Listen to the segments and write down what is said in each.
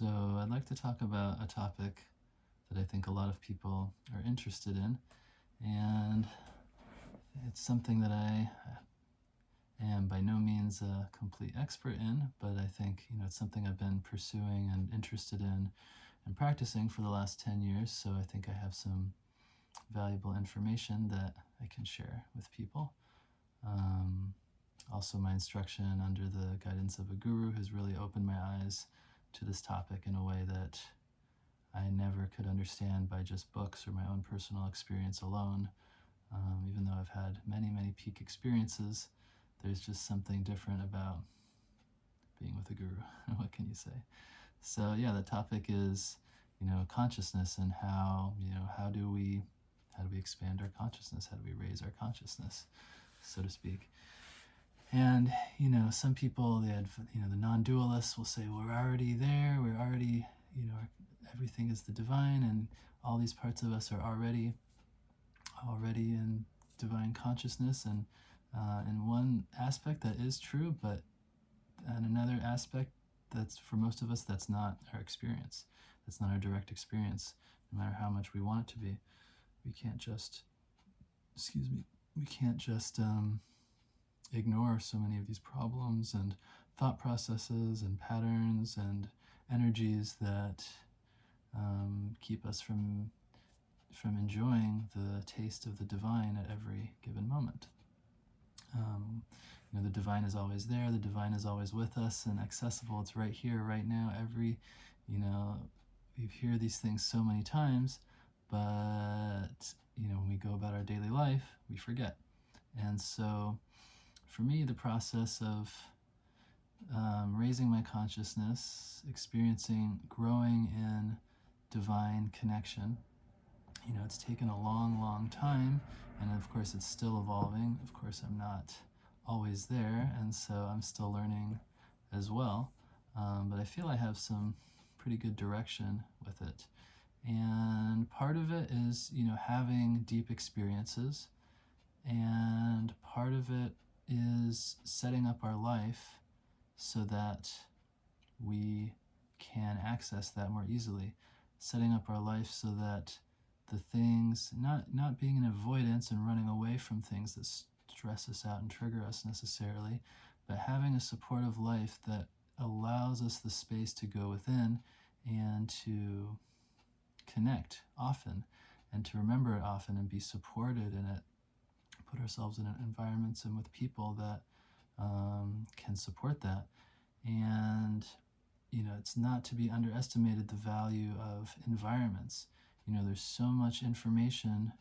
So I'd like to talk about a topic that I think a lot of people are interested in, and it's something that I am by no means a complete expert in, but I think it's something I've been pursuing and interested in and practicing for the last 10 years. So I think I have some valuable information that I can share with people. Also, my instruction under the guidance of a guru has really opened my eyes to this topic in a way that I never could understand by just books or my own personal experience alone. Even though I've had many, many peak experiences, there's just something different about being with a guru. What can you say? So yeah, the topic is, consciousness, and how do we expand our consciousness? How do we raise our consciousness, so to speak? And, some people, the non-dualists will say, well, we're already there, we're already, everything is the divine, and all these parts of us are already in divine consciousness. And in one aspect that is true, but in another aspect, that's for most of us, that's not our experience. That's not our direct experience, no matter how much we want it to be. We can't just, ignore so many of these problems and thought processes and patterns and energies that keep us from enjoying the taste of the divine at every given moment. The divine is always there. The divine is always with us and accessible. It's right here, right now. We hear these things so many times, but when we go about our daily life, we forget. And so for me, the process of raising my consciousness, experiencing, growing in divine connection, it's taken a long, long time, and of course it's still evolving. Of course I'm not always there, and so I'm still learning as well, but I feel I have some pretty good direction with it. And part of it is, having deep experiences, and part of it is setting up our life so that we can access that more easily. Setting up our life so that the things, not being in avoidance and running away from things that stress us out and trigger us necessarily, but having a supportive life that allows us the space to go within and to connect often and to remember it often and be supported in it. Put ourselves in environments and with people that can support that. And it's not to be underestimated, the value of environments. There's so much information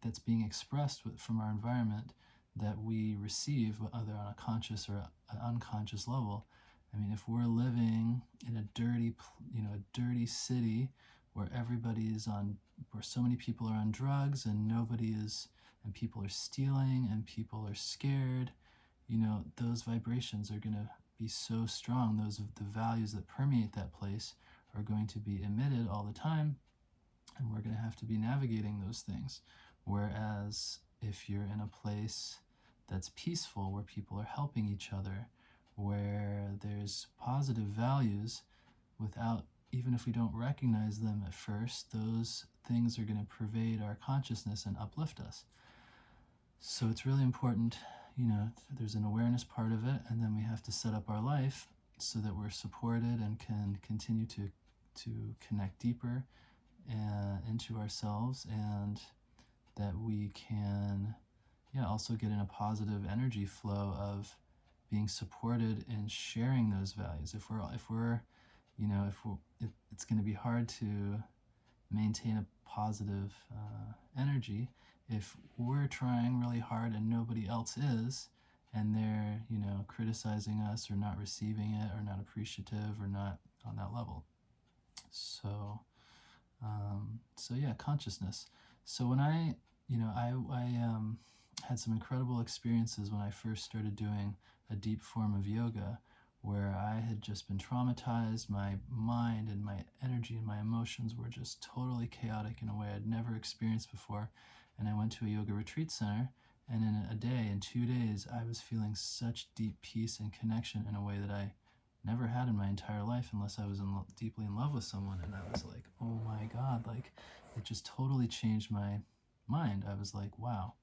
that's being expressed from our environment that we receive, whether on a conscious or an unconscious level. I mean, if we're living in a dirty city where where so many people are on drugs and and people are stealing and people are scared, those vibrations are going to be so strong. Those of the values that permeate that place are going to be emitted all the time, and we're going to have to be navigating those things. Whereas if you're in a place that's peaceful, where people are helping each other, where there's positive values, even if we don't recognize them at first, those things are going to pervade our consciousness and uplift us. So it's really important, there's an awareness part of it, and then we have to set up our life so that we're supported and can continue to connect deeper into ourselves, and that we can also get in a positive energy flow of being supported and sharing those values. It's going to be hard to maintain a positive energy if we're trying really hard and nobody else is, and they're criticizing us or not receiving it or not appreciative or not on that level. So yeah, consciousness. So when I had some incredible experiences when I first started doing a deep form of yoga, where I had just been traumatized. My mind and my energy and my emotions were just totally chaotic in a way I'd never experienced before. And I went to a yoga retreat center, and in 2 days, I was feeling such deep peace and connection in a way that I never had in my entire life unless I was deeply in love with someone. And I was like, oh my God, like it just totally changed my mind. I was like, wow,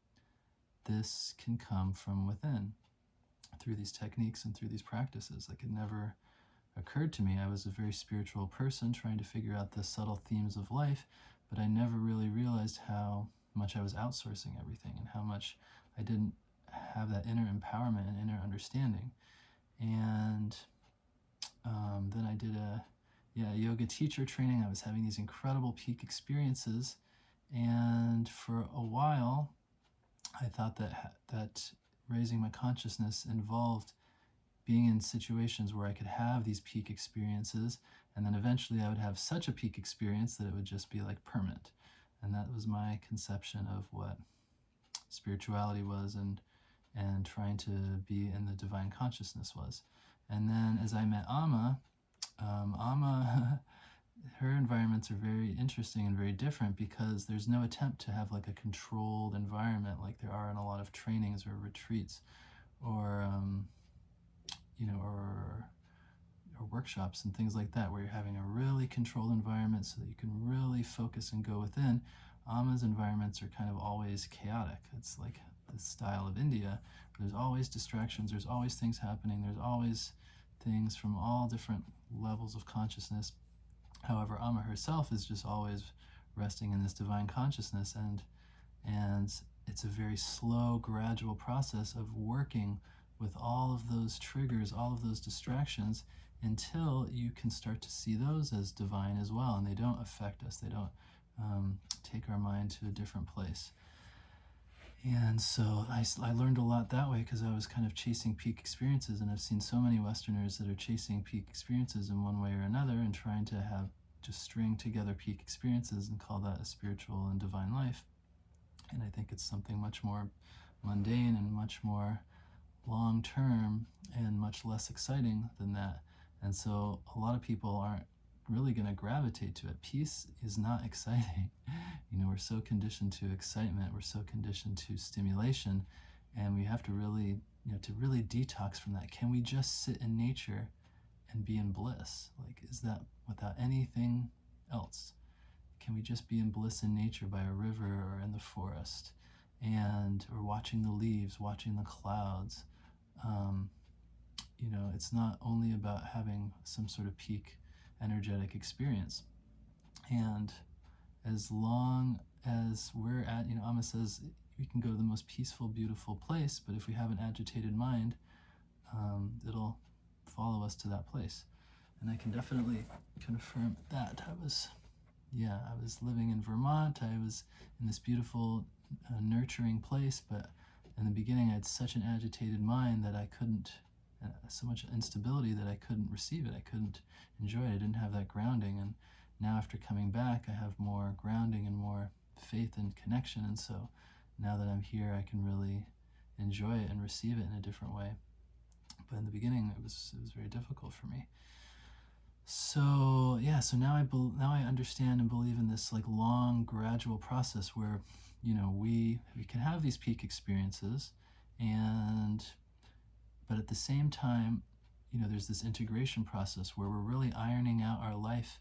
this can come from within through these techniques and through these practices. Like it never occurred to me. I was a very spiritual person trying to figure out the subtle themes of life, but I never really realized how much I was outsourcing everything and how much I didn't have that inner empowerment and inner understanding. And then I did a yoga teacher training. I was having these incredible peak experiences, and for a while I thought that raising my consciousness involved being in situations where I could have these peak experiences, and then eventually I would have such a peak experience that it would just be like permanent. And that was my conception of what spirituality was, and trying to be in the divine consciousness was. And then as I met Amma, her environments are very interesting and very different because there's no attempt to have like a controlled environment like there are in a lot of trainings or retreats or or workshops and things like that, where you're having a really controlled environment so that you can really focus and go within. Amma's environments are kind of always chaotic. It's like the style of India. There's always distractions, there's always things happening, there's always things from all different levels of consciousness. However, Amma herself is just always resting in this divine consciousness, and it's a very slow, gradual process of working with all of those triggers, all of those distractions, until you can start to see those as divine as well, and they don't affect us. They don't take our mind to a different place. And so I learned a lot that way because I was kind of chasing peak experiences, and I've seen so many Westerners that are chasing peak experiences in one way or another and trying to have just string together peak experiences and call that a spiritual and divine life. And I think it's something much more mundane and much more long-term and much less exciting than that. And so a lot of people aren't really going to gravitate to it. Peace is not exciting. We're so conditioned to excitement, we're so conditioned to stimulation, and we have to really, to really detox from that. Can we just sit in nature and be in bliss? Like, is that without anything else? Can we just be in bliss in nature by a river or in the forest, or watching the leaves, watching the clouds? It's not only about having some sort of peak energetic experience. And as long as we're at, Amma says, we can go to the most peaceful, beautiful place, but if we have an agitated mind, it'll follow us to that place. And I can definitely confirm that. I was living in Vermont. I was in this beautiful, nurturing place, but in the beginning I had such an agitated mind that I couldn't, so much instability that I couldn't receive it. I couldn't enjoy it. I didn't have that grounding. And now after coming back, I have more grounding and more faith and connection. And so now that I'm here, I can really enjoy it and receive it in a different way. But in the beginning, it was very difficult for me. So now I understand and believe in this like long, gradual process where we can have these peak experiences, but at the same time, there's this integration process where we're really ironing out our life.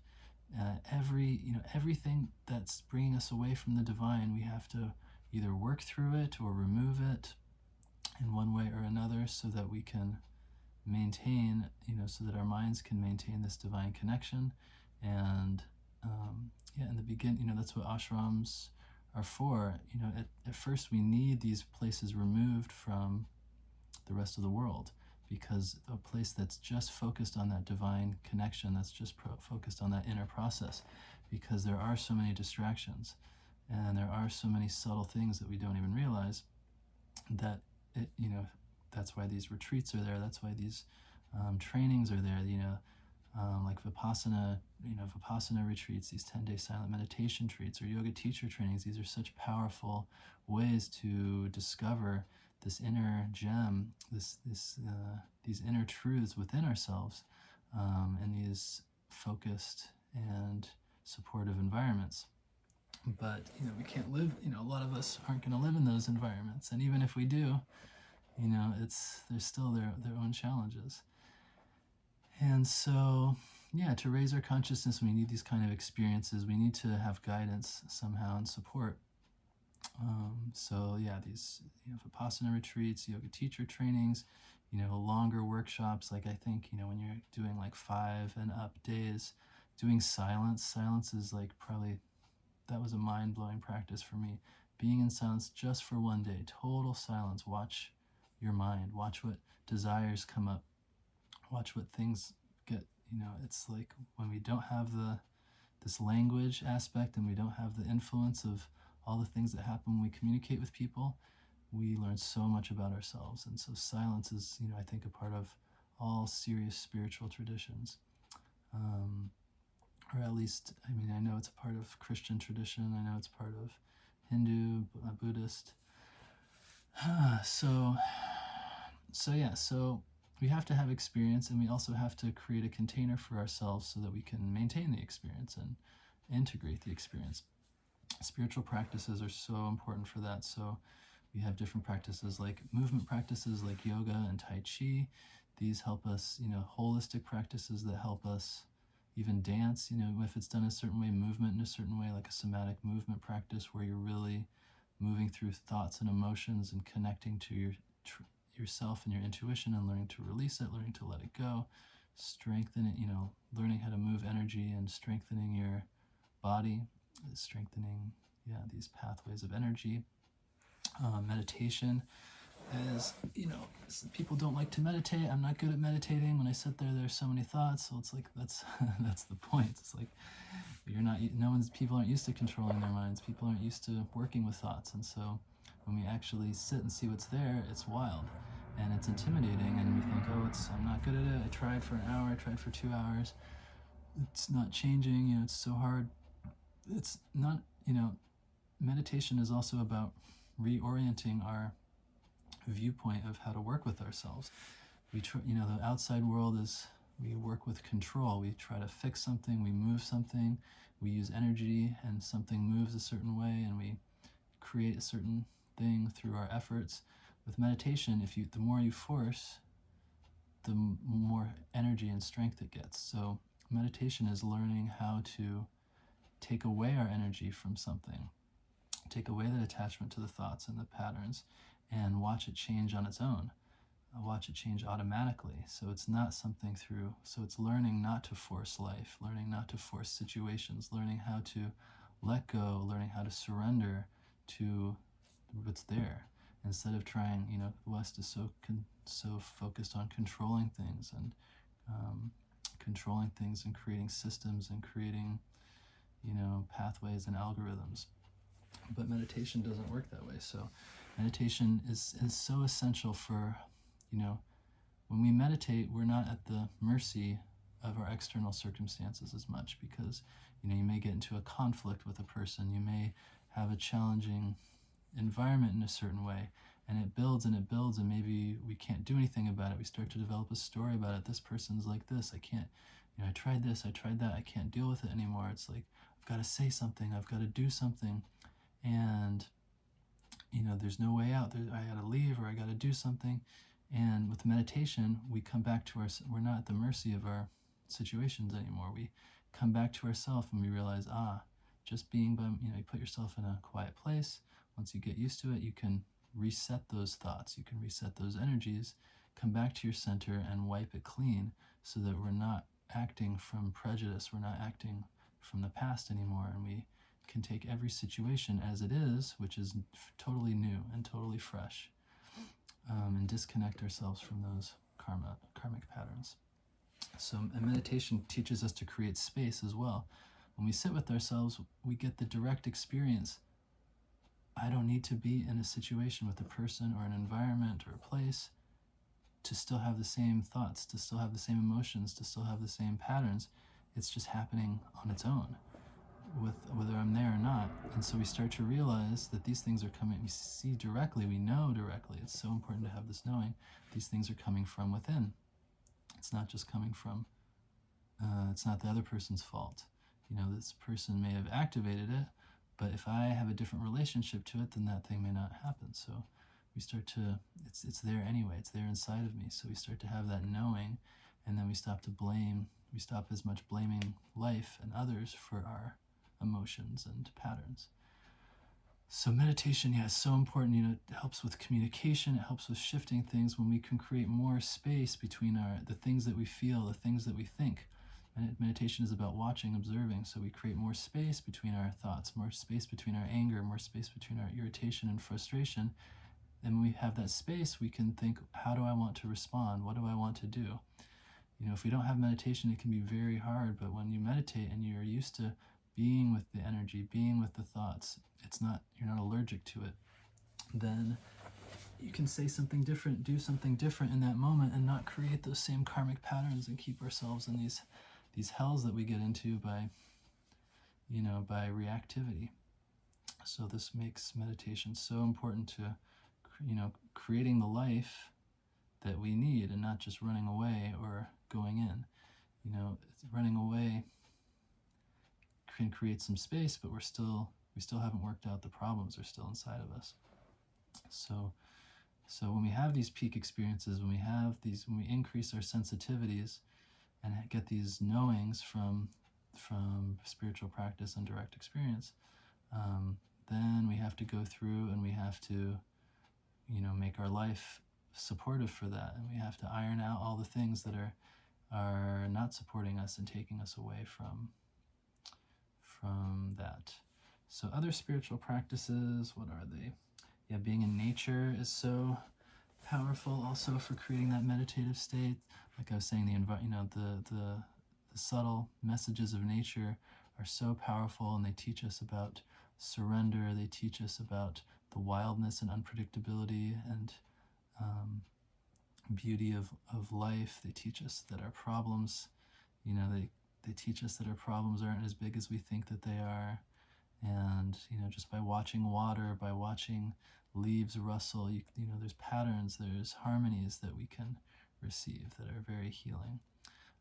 Everything that's bringing us away from the divine, we have to either work through it or remove it in one way or another, so that we can maintain, so that our minds can maintain this divine connection. And in the beginning, that's what ashrams are for. At first we need these places removed from the rest of the world, because a place that's just focused on that divine connection, that's just focused on that inner process, because there are so many distractions and there are so many subtle things that we don't even realize, that that's why these retreats are there. That's why these trainings are there. Like Vipassana retreats, these 10-day silent meditation retreats, or yoga teacher trainings. These are such powerful ways to discover this inner gem, these inner truths within ourselves, in these focused and supportive environments. But we can't live. A lot of us aren't going to live in those environments, and even if we do, there's still their own challenges. And so, yeah, to raise our consciousness, we need these kind of experiences. We need to have guidance somehow and support. So yeah, these Vipassana retreats, yoga teacher trainings, longer workshops. Like I think when you're doing like 5 and up days, doing silence. Silence is like probably that was a mind-blowing practice for me. Being in silence just for one day, total silence. Watch your mind. Watch what desires come up. Watch what things get. It's like when we don't have this language aspect and we don't have the influence of all the things that happen when we communicate with people, we learn so much about ourselves. And so silence is, I think, a part of all serious spiritual traditions. Or at least, I know it's a part of Christian tradition. I know it's part of Hindu, Buddhist. So we have to have experience, and we also have to create a container for ourselves so that we can maintain the experience and integrate the experience. Spiritual practices are so important for that. So we have different practices like movement practices like yoga and Tai Chi. These help us, holistic practices that help us even dance, if it's done a certain way, movement in a certain way, like a somatic movement practice where you're really moving through thoughts and emotions and connecting to yourself and your intuition and learning to release it, learning to let it go, strengthen it, learning how to move energy and strengthening your body, strengthening, these pathways of energy. Meditation is, people don't like to meditate. I'm not good at meditating. When I sit there, there's so many thoughts. So it's like, that's the point. It's like, people aren't used to controlling their minds. People aren't used to working with thoughts. And so when we actually sit and see what's there, it's wild and it's intimidating. And we think, I'm not good at it. I tried for an hour. I tried for 2 hours. It's not changing. It's so hard. It's not, meditation is also about reorienting our viewpoint of how to work with ourselves. The outside world is, we work with control. We try to fix something, we move something, we use energy and something moves a certain way and we create a certain thing through our efforts. With meditation, the more you force, the more energy and strength it gets. So meditation is learning how to take away our energy from something, take away that attachment to the thoughts and the patterns, and watch it change on its own. Watch it change automatically. So it's not something so it's learning not to force life, learning not to force situations, learning how to let go, learning how to surrender to what's there. Instead of trying, the West is so focused on controlling things and creating systems and creating, pathways and algorithms. But meditation doesn't work that way. So meditation is so essential for, when we meditate, we're not at the mercy of our external circumstances as much because, you may get into a conflict with a person. You may have a challenging environment in a certain way, and it builds and maybe we can't do anything about it. We start to develop a story about it. This person's like this. I can't, I tried this, I tried that. I can't deal with it anymore. It's like, I've got to say something. I've got to do something. And, there's no way out. I got to leave or I got to do something. And with meditation, we come back to we're not at the mercy of our situations anymore. We come back to ourselves and we realize, just being by, you put yourself in a quiet place. Once you get used to it, you can reset those thoughts. You can reset those energies, come back to your center and wipe it clean so that we're not acting from prejudice. We're not acting from the past anymore. And we can take every situation as it is, which is totally new and totally fresh, and disconnect ourselves from those karmic patterns. So meditation teaches us to create space as well. When we sit with ourselves, we get the direct experience. I don't need to be in a situation with a person or an environment or a place to still have the same thoughts, to still have the same emotions, to still have the same patterns. It's just happening on its own, with whether I'm there or not. And so we start to realize that these things are coming. We see directly, we know directly. It's so important to have this knowing. These things are coming from within. It's not just coming from, it's not the other person's fault. This person may have activated it, but if I have a different relationship to it, then that thing may not happen. So we start to, it's there anyway. It's there inside of me. So we start to have that knowing, and then we stop as much blaming life and others for our emotions and patterns. So meditation, is so important. It helps with communication. It helps with shifting things when we can create more space between the things that we feel, the things that we think. And meditation is about watching, observing. So we create more space between our thoughts, more space between our anger, more space between our irritation and frustration. And when we have that space, we can think, how do I want to respond? What do I want to do? If we don't have meditation, it can be very hard. But when you meditate and you're used to being with the energy, being with the thoughts, you're not allergic to it, then you can say something different, do something different in that moment, and not create those same karmic patterns and keep ourselves in these hells that we get into by reactivity. So this makes meditation so important to creating the life that we need, and not just running away or going in. Running away can create some space, but we still haven't worked out the problems are still inside of us. So when we have these peak experiences, when we increase our sensitivities and get these knowings from spiritual practice and direct experience, then we have to go through and we have to make our life supportive for that, and we have to iron out all the things that are not supporting us and taking us away from that. So other spiritual practices, what are they? Being in nature is so powerful also for creating that meditative state. Like I was saying, the subtle messages of nature are so powerful, and they teach us about surrender. They teach us about the wildness and unpredictability and beauty of life. They teach us that our problems, they teach us that our problems aren't as big as we think that they are. And just by watching water, by watching leaves rustle, there's patterns, there's harmonies that we can receive that are very healing.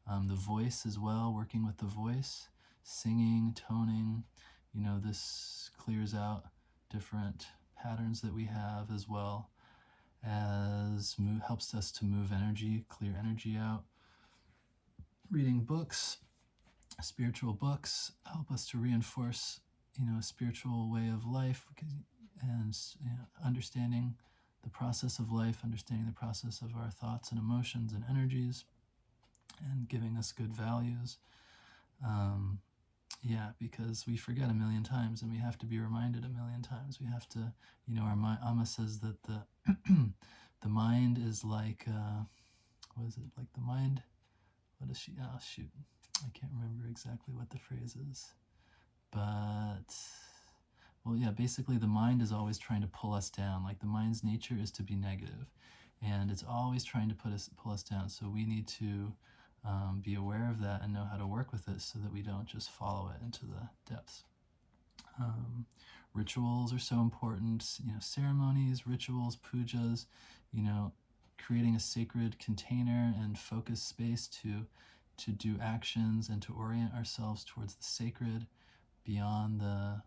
The voice as well, working with the voice, singing, toning, this clears out different patterns that we have, as well as helps us to move energy, clear energy out. Reading books, spiritual books, help us to reinforce a spiritual way of life, and understanding the process of life, understanding the process of our thoughts and emotions and energies, and giving us good values. Because we forget a million times, and we have to be reminded a million times. We have to, our Amma says that the the mind is like, what is it? Like the mind, what is she? Oh, shoot. I can't remember exactly what the phrase is. But, basically the mind is always trying to pull us down. Like the mind's nature is to be negative, and it's always trying to pull us down. So we need to be aware of that and know how to work with it, so that we don't just follow it into the depths. Rituals are so important. Ceremonies, rituals, pujas. Creating a sacred container and focus space to do actions and to orient ourselves towards the sacred, beyond the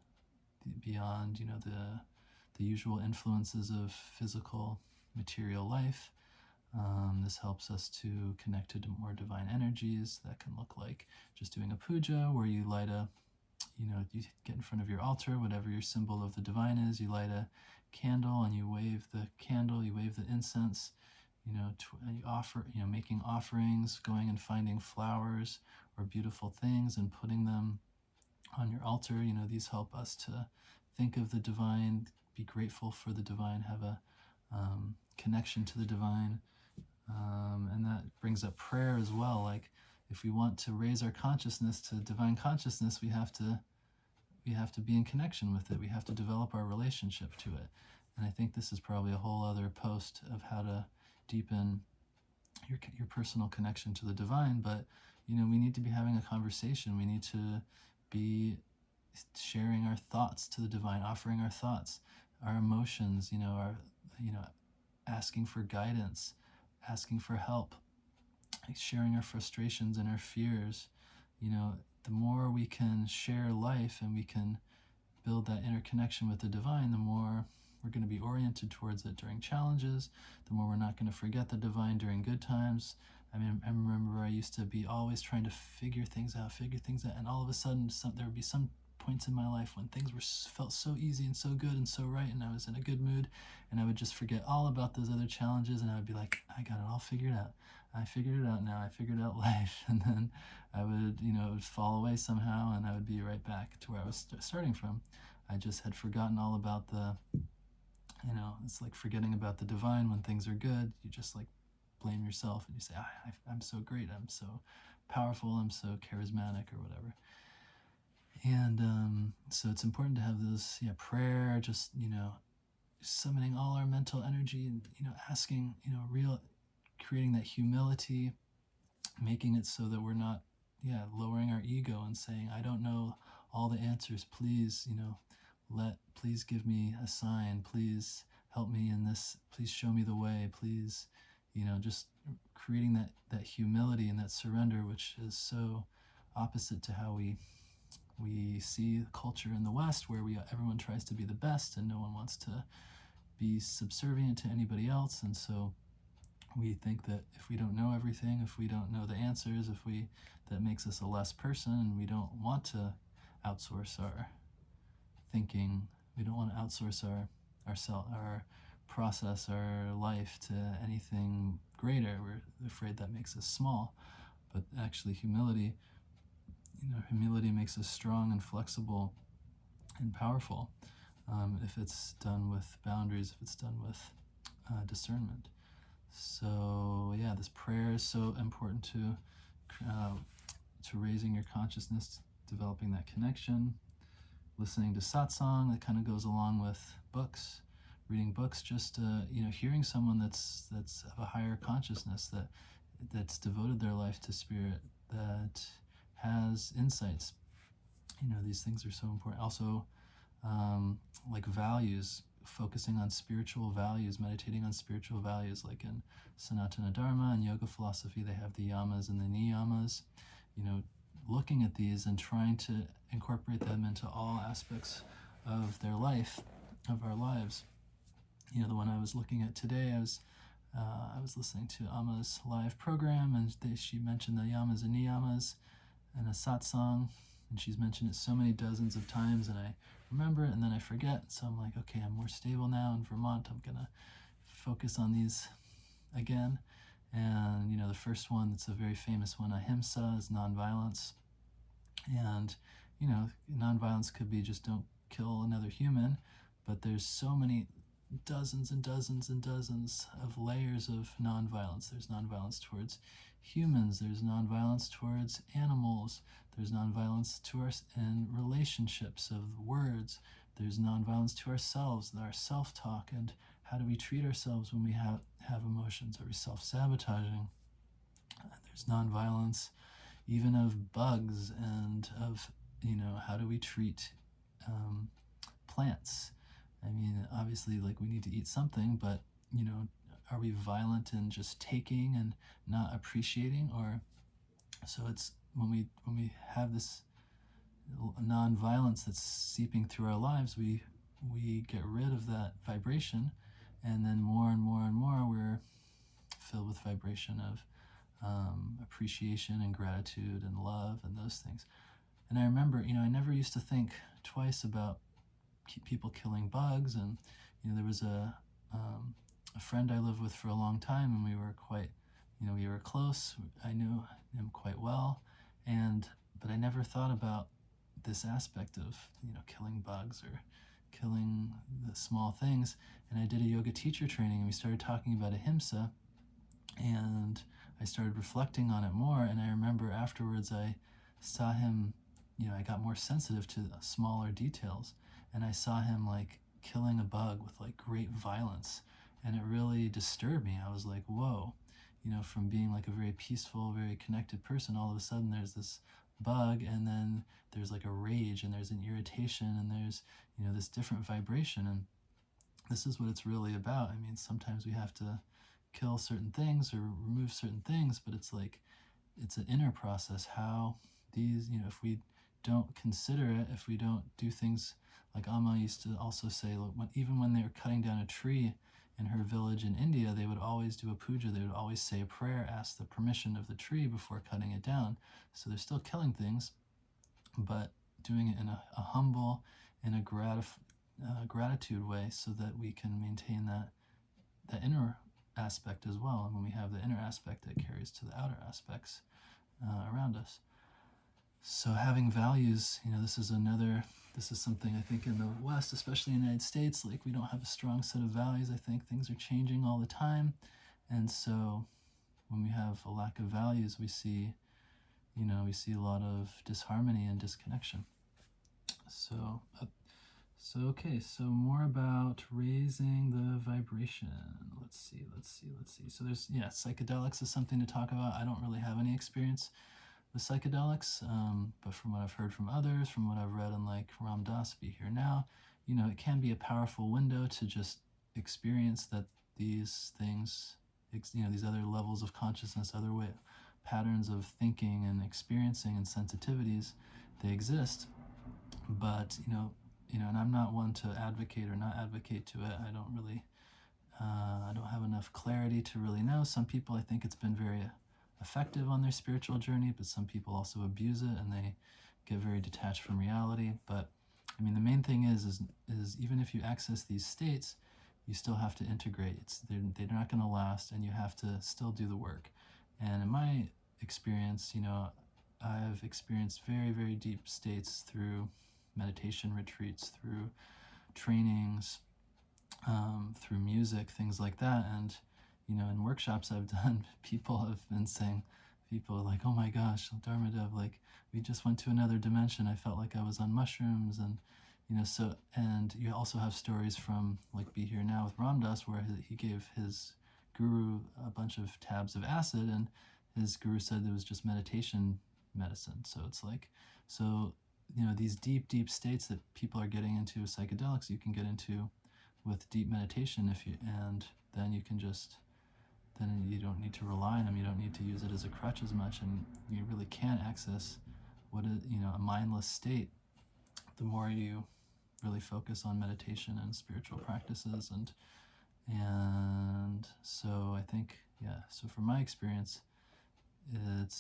usual influences of physical material life. This helps us to connect to more divine energies. That can look like just doing a puja, where you light you get in front of your altar, whatever your symbol of the divine is, you light a candle and you wave the candle, you wave the incense, you offer, making offerings, going and finding flowers or beautiful things and putting them on your altar. These help us to think of the divine, be grateful for the divine, have a connection to the divine. And that brings up prayer as well. Like, if we want to raise our consciousness to divine consciousness, we have to be in connection with it. We have to develop our relationship to it. And I think this is probably a whole other post of how to deepen your personal connection to the divine. But we need to be having a conversation. We need to be sharing our thoughts to the divine, offering our thoughts, our emotions, asking for guidance, asking for help, sharing our frustrations and our fears. The more we can share life and we can build that interconnection with the divine, the more we're going to be oriented towards it during challenges, the more we're not going to forget the divine during good times, I mean, I remember I used to be always trying to figure things out, and all of a sudden there would be some points in my life when things felt so easy and so good and so right, and I was in a good mood, and I would just forget all about those other challenges, and I would be like, I got it all figured out. I figured it out now. I figured out life, and then I would, it would fall away somehow, and I would be right back to where I was starting from. I just had forgotten all about it's like forgetting about the divine when things are good. You just like blame yourself and you say, I'm so great, I'm so powerful, I'm so charismatic, or whatever. And so it's important to have those, prayer, just, summoning all our mental energy and, asking, creating that humility, making it so that we're not, lowering our ego and saying, I don't know all the answers. Please, please give me a sign. Please help me in this. Please show me the way. Please, just creating that humility and that surrender, which is so opposite to how we see culture in the West, where everyone tries to be the best and no one wants to be subservient to anybody else. And so we think that if we don't know everything, if we don't know the answers, that makes us a less person, and we don't want to outsource our thinking. We don't want to outsource our process, our life to anything greater. We're afraid that makes us small, but actually humility makes us strong and flexible and powerful, if it's done with boundaries, if it's done with discernment. So this prayer is so important to raising your consciousness, developing that connection. Listening to satsang, that kind of goes along with books, reading books, just hearing someone that's of a higher consciousness, that's devoted their life to spirit, that has insights. These things are so important. Also, like values, focusing on spiritual values, meditating on spiritual values, like in Sanatana Dharma and yoga philosophy, they have the yamas and the niyamas. Looking at these and trying to incorporate them into all aspects of their life, of our lives. The one I was looking at today, I was listening to Amma's live program, and she mentioned the yamas and niyamas in a satsang, and she's mentioned it so many dozens of times, and I remember it and then I forget. So I'm like, okay, I'm more stable now in Vermont. I'm gonna focus on these again. And the first one, that's a very famous one, ahimsa, is nonviolence. And nonviolence could be just don't kill another human, but there's so many, dozens and dozens and dozens of layers of nonviolence. There's nonviolence towards humans, there's nonviolence towards animals, there's nonviolence to us in relationships of words, there's nonviolence to ourselves, our self-talk, and how do we treat ourselves when we have emotions? Are we self-sabotaging? There's nonviolence even of bugs, and of how do we treat plants. I mean, obviously, like, we need to eat something, but are we violent in just taking and not appreciating? Or so it's when we have this non-violence that's seeping through our lives, we get rid of that vibration, and then more and more and more we're filled with vibration of appreciation and gratitude and love and those things. And I remember, I never used to think twice about people killing bugs. And there was a friend I lived with for a long time, and we were we were close. I knew him quite well, but I never thought about this aspect of killing bugs or killing the small things. And I did a yoga teacher training, and we started talking about ahimsa, and I started reflecting on it more. And I remember afterwards I saw him, I got more sensitive to smaller details, and I saw him like killing a bug with like great violence, and it really disturbed me. I was like, whoa, from being like a very peaceful, very connected person, all of a sudden there's this bug, and then there's like a rage, and there's an irritation, and there's this different vibration. And this is what it's really about. I mean, sometimes we have to kill certain things or remove certain things, but it's like, it's an inner process. How these, if we don't consider it, if we don't do things like Amma used to also say, look, even when they were cutting down a tree in her village in India, they would always do a puja. They would always say a prayer, ask the permission of the tree before cutting it down. So they're still killing things, but doing it in a humble, in a gratitude way, so that we can maintain that inner aspect as well. And when we have the inner aspect, it carries to the outer aspects around us. So having values, this is something I think in the West, especially in the United States, like we don't have a strong set of values. I think things are changing all the time. And so when we have a lack of values, we see a lot of disharmony and disconnection. So more about raising the vibration. Let's see. So there's, psychedelics is something to talk about. I don't really have any experience with psychedelics, but from what I've heard from others, from what I've read in like Ram Dass, Be Here Now, it can be a powerful window to just experience that these things, these other levels of consciousness, other patterns of thinking and experiencing and sensitivities, they exist. But and I'm not one to advocate or not advocate to it. I don't have enough clarity to really know. Some people, I think it's been very effective on their spiritual journey, but some people also abuse it and they get very detached from reality. But the main thing is even if you access these states, you still have to integrate. They're not going to last, and you have to still do the work. And in my experience, I've experienced very, very deep states through meditation retreats, through trainings, through music, things like that. And in workshops I've done, people have been saying, people are like, oh my gosh, Dharmadev, like we just went to another dimension. I felt like I was on mushrooms. And and you also have stories from like Be Here Now with Ram Dass, where he gave his guru a bunch of tabs of acid, and his guru said it was just meditation medicine. So it's like, these deep states that people are getting into with psychedelics, you can get into with deep meditation and then you can then you don't need to rely on them. You don't need to use it as a crutch as much, and you really can access a mindless state the more you really focus on meditation and spiritual practices. And so I think, so from my experience, it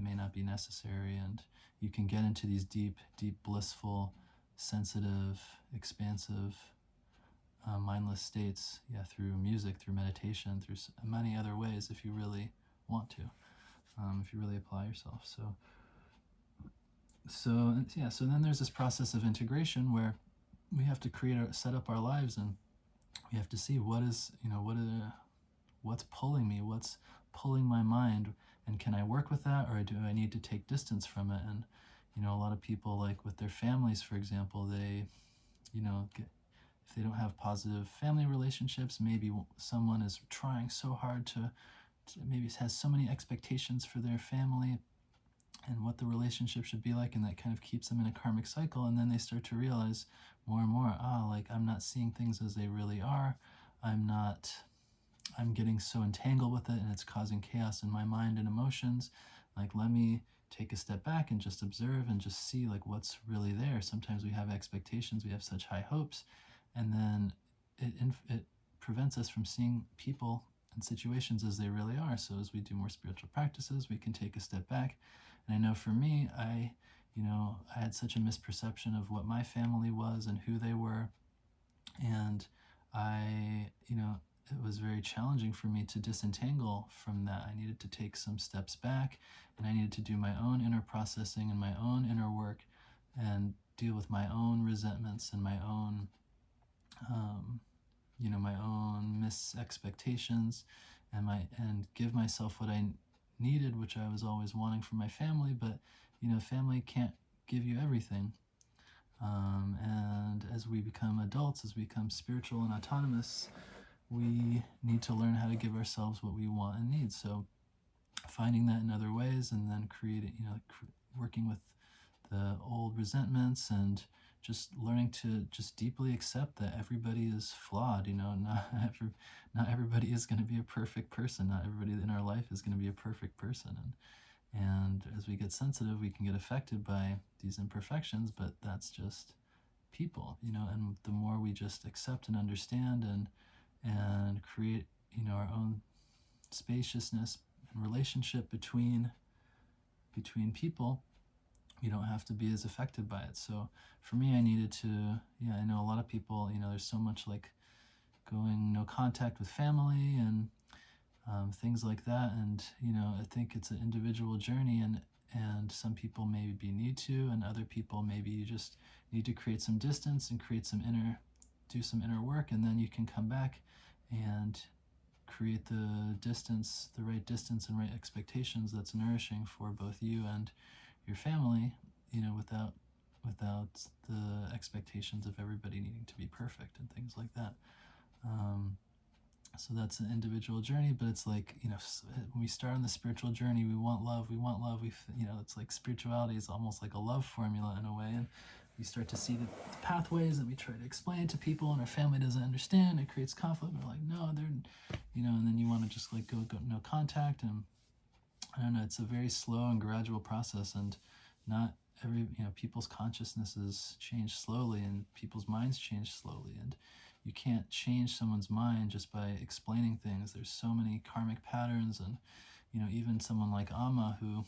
may not be necessary, and you can get into these deep, blissful, sensitive, expansive, mindless states, through music, through meditation, through many other ways, if you really want to, if you really apply yourself. So then there's this process of integration where we have to set up our lives, and we have to see what's pulling me, what's pulling my mind, and can I work with that, or do I need to take distance from it? And a lot of people, like with their families, for example, they if they don't have positive family relationships, maybe someone is trying so hard to maybe has so many expectations for their family and what the relationship should be like, and that kind of keeps them in a karmic cycle. And then they start to realize more and more, like I'm not seeing things as they really are. I'm getting so entangled with it, and it's causing chaos in my mind and emotions. Like, let me take a step back and just observe and just see like what's really there. Sometimes we have expectations, we have such high hopes, and then it prevents us from seeing people and situations as they really are. So as we do more spiritual practices, we can take a step back. And I know for me, I had such a misperception of what my family was and who they were, and it was very challenging for me to disentangle from that. I needed to take some steps back, and I needed to do my own inner processing and my own inner work, and deal with my own resentments and my own my own mis-expectations, and give myself what I needed, which I was always wanting from my family. But family can't give you everything, and as we become adults, as we become spiritual and autonomous, we need to learn how to give ourselves what we want and need. So finding that in other ways, and then creating, working with the old resentments, and just learning to just deeply accept that everybody is flawed. Not everybody is going to be a perfect person. Not everybody in our life is going to be a perfect person. And as we get sensitive, we can get affected by these imperfections, but that's just people, and the more we just accept and understand and create, our own spaciousness and relationship between people, you don't have to be as affected by it. So for me, I needed to, I know a lot of people, there's so much like going no contact with family and things like that. And, I think it's an individual journey, and some people maybe need to, and other people maybe you just need to create some distance and do some inner work, and then you can come back and create the right distance and right expectations that's nourishing for both you and your family, without the expectations of everybody needing to be perfect and things like that. So that's an individual journey, but it's like, when we start on the spiritual journey, we want love. It's like spirituality is almost like a love formula in a way. And we start to see the pathways that we try to explain to people, and our family doesn't understand. It creates conflict. We're like, no, and then you want to just like go no contact. And I don't know, it's a very slow and gradual process, and not every, people's consciousnesses change slowly, and people's minds change slowly, and you can't change someone's mind just by explaining things. There's so many karmic patterns, and even someone like Amma, who,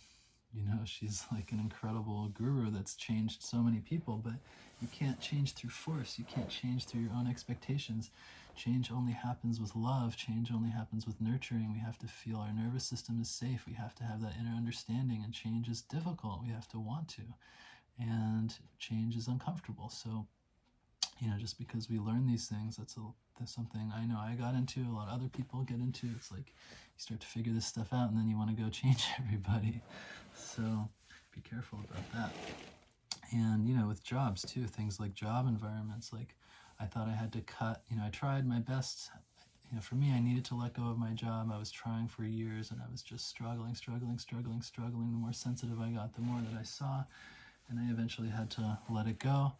she's like an incredible guru that's changed so many people, but you can't change through force. You can't change through your own expectations. Change only happens with love. Change only happens with nurturing. We have to feel our nervous system is safe. We have to have that inner understanding, and change is difficult. We have to want to, and change is uncomfortable. So, just because we learn these things, that's something I know I got into, a lot of other people get into. It's like you start to figure this stuff out, and then you want to go change everybody. So be careful about that. And, with jobs too, things like job environments, like I thought I had to cut, I tried my best. For me, I needed to let go of my job. I was trying for years, and I was just struggling. The more sensitive I got, the more that I saw, and I eventually had to let it go.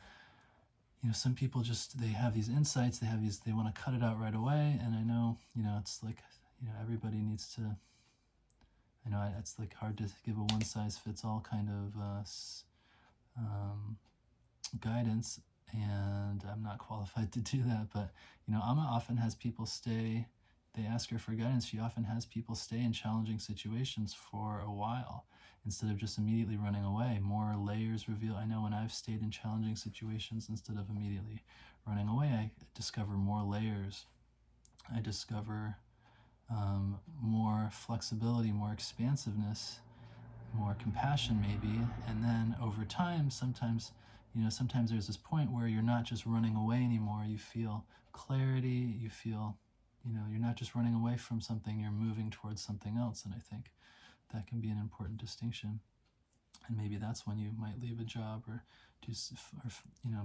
Some people they have these insights, they want to cut it out right away. And I know, it's like, everybody needs to, I know it's like hard to give a one size fits all kind of guidance, and I'm not qualified to do that. But, Amma often has people stay, they ask her for guidance. She often has people stay in challenging situations for a while, instead of just immediately running away. More layers reveal. I know when I've stayed in challenging situations, instead of immediately running away, I discover more layers. I discover more flexibility, more expansiveness, more compassion maybe. And then over time, sometimes there's this point where you're not just running away anymore. You feel clarity. You feel, you're not just running away from something, you're moving towards something else. And I think that can be an important distinction. And maybe that's when you might leave a job or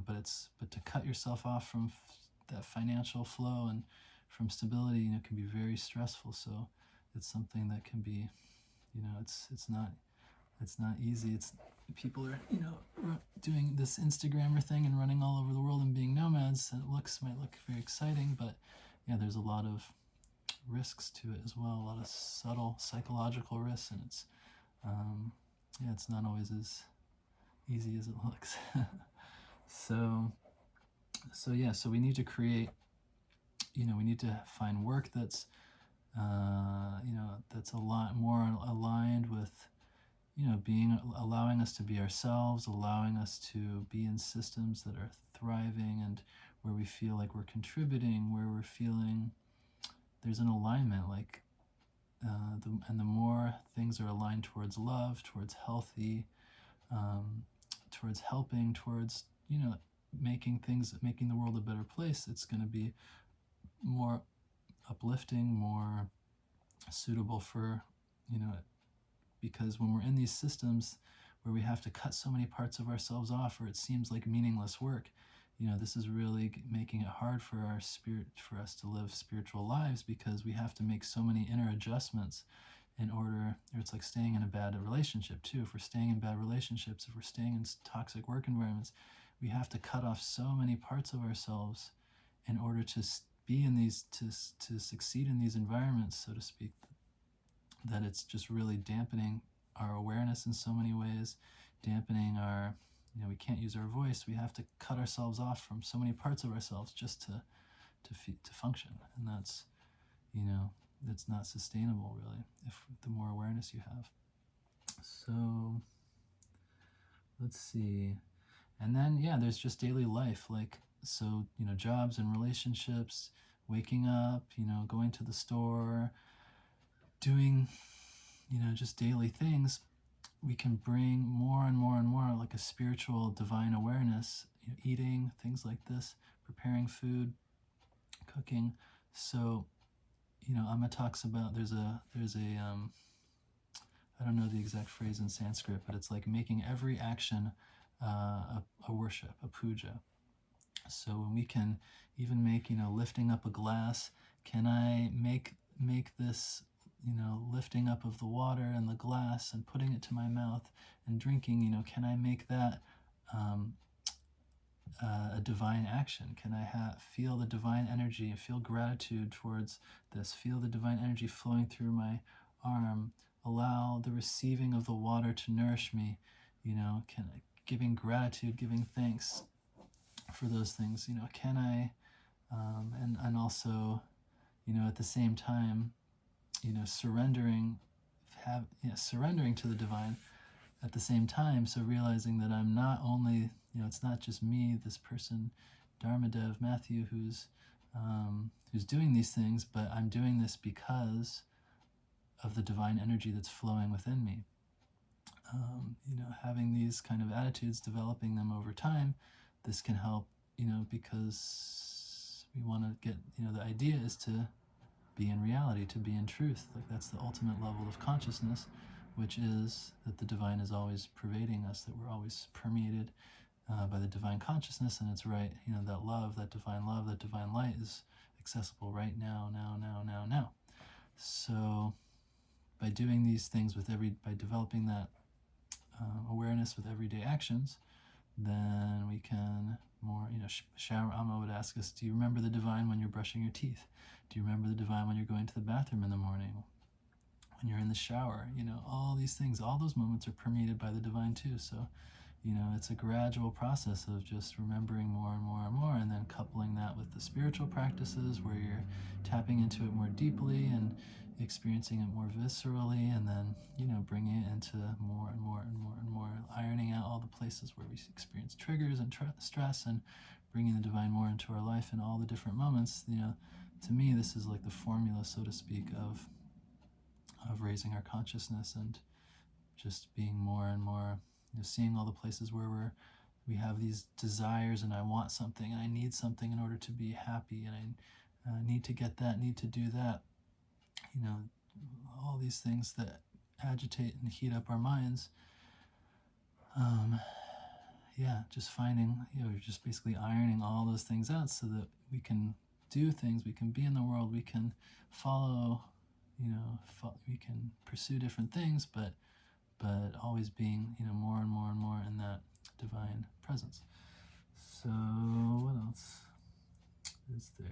but to cut yourself off from that financial flow and from stability, can be very stressful. So it's something that can be, it's not easy. It's people are, doing this Instagrammer thing and running all over the world and being nomads. And might look very exciting, but there's a lot of risks to it as well, a lot of subtle psychological risks, and it's not always as easy as it looks. So we need to create, we need to find work that's that's a lot more aligned with, allowing us to be ourselves, allowing us to be in systems that are thriving, and where we feel like we're contributing, where we're feeling there's an alignment, like the more things are aligned towards love, towards healthy, towards helping, towards making the world a better place, it's going to be more uplifting, more suitable for, because when we're in these systems where we have to cut so many parts of ourselves off, or it seems like meaningless work, this is really making it hard for us to live spiritual lives, because we have to make so many inner adjustments in order, or it's like staying in a bad relationship too. If we're staying in bad relationships, if we're staying in toxic work environments, we have to cut off so many parts of ourselves in order to be in these, to succeed in these environments, so to speak, that it's just really dampening our awareness in so many ways, dampening our, we can't use our voice. We have to cut ourselves off from so many parts of ourselves just to to function, and that's, that's not sustainable really. If the more awareness you have. So let's see. And then, there's just daily life, like, so, jobs and relationships, waking up, going to the store, doing, just daily things. We can bring more and more and more like a spiritual divine awareness, eating, things like this, preparing food, cooking. So, Amma talks about, there's a I don't know the exact phrase in Sanskrit, but it's like making every action a worship, a puja. So when we can even make, lifting up a glass, can I make this, lifting up of the water and the glass and putting it to my mouth and drinking, can I make that a divine action? Can I feel the divine energy and feel gratitude towards this, feel the divine energy flowing through my arm, allow the receiving of the water to nourish me, giving gratitude, giving thanks for those things, can I, and also, at the same time, surrendering to the divine at the same time. So realizing that I'm not only, it's not just me, this person, Dharmadev, Matthew, who's doing these things, but I'm doing this because of the divine energy that's flowing within me. Having these kind of attitudes, developing them over time, this can help, because we want to get, the idea is to be in reality, to be in truth. Like, that's the ultimate level of consciousness, which is that the divine is always pervading us, that we're always permeated by the divine consciousness, and it's right, that love, that divine light is accessible right now. So by doing these things by developing that awareness with everyday actions, then we can more, Amma would ask us, do you remember the divine when you're brushing your teeth? Do you remember the divine when you're going to the bathroom in the morning? When you're in the shower? All these things, all those moments are permeated by the divine too. So, it's a gradual process of just remembering more and more and more, and then coupling that with the spiritual practices where you're tapping into it more deeply and experiencing it more viscerally, and then, bringing it into more and more and more and more, ironing out all the places where we experience triggers and stress, and bringing the divine more into our life in all the different moments. To me, this is like the formula, so to speak, of raising our consciousness and just being more and more, seeing all the places where we have these desires, and I want something, and I need something in order to be happy, and I need to get that, need to do that. All these things that agitate and heat up our minds. Just finding, just basically ironing all those things out so that we can do things, we can be in the world, we can follow, we can pursue different things, but always being, more and more and more in that divine presence. So what else is there?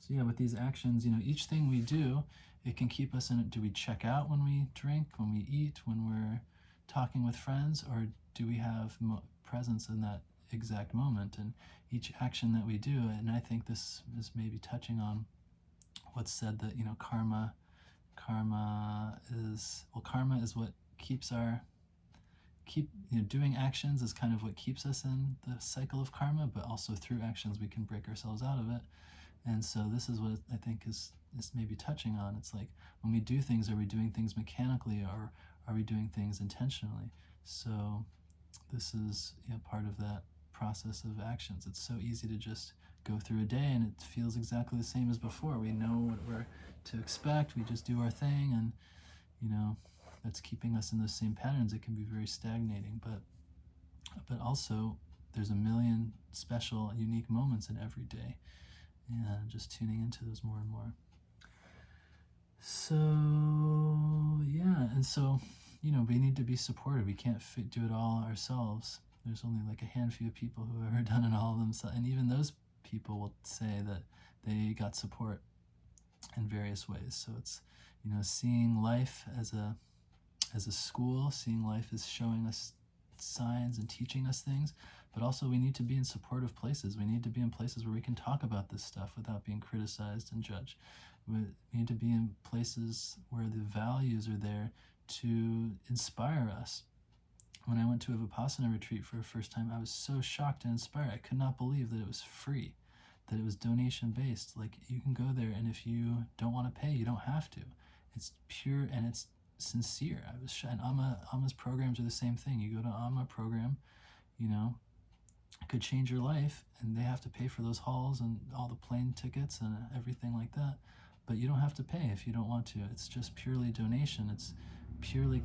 So with these actions, each thing we do, it can keep us in it. Do we check out when we drink, when we eat, when we're talking with friends, or do we have presence in that exact moment? And each action that we do, and I think this is maybe touching on what's said, that karma is what keeps doing actions is kind of what keeps us in the cycle of karma, but also through actions we can break ourselves out of it. And so this is what I think is maybe touching on. It's like, when we do things, are we doing things mechanically, or are we doing things intentionally? So this is part of that process of actions. It's so easy to just go through a day and it feels exactly the same as before. We know what we're to expect. We just do our thing, and that's keeping us in those same patterns. It can be very stagnating, but also there's a million special, unique moments in every day, and just tuning into those more and more. So and so we need to be supported. We can't do it all ourselves. There's only like a handful of people who have ever done it all themselves, and even those people will say that they got support in various ways. So it's seeing life as a school, seeing life as showing us signs and teaching us things, but also we need to be in supportive places. We need to be in places where we can talk about this stuff without being criticized and judged. We need to be in places where the values are there to inspire us. When I went to a Vipassana retreat for the first time, I was so shocked and inspired. I could not believe that it was free, that it was donation based. Like, you can go there, and if you don't want to pay, you don't have to. It's pure and it's sincere. I was shocked. And Amma's programs are the same thing. You go to Amma program, you know, it could change your life, and they have to pay for those halls and all the plane tickets and everything like that. But you don't have to pay if you don't want to. It's just purely donation. It's purely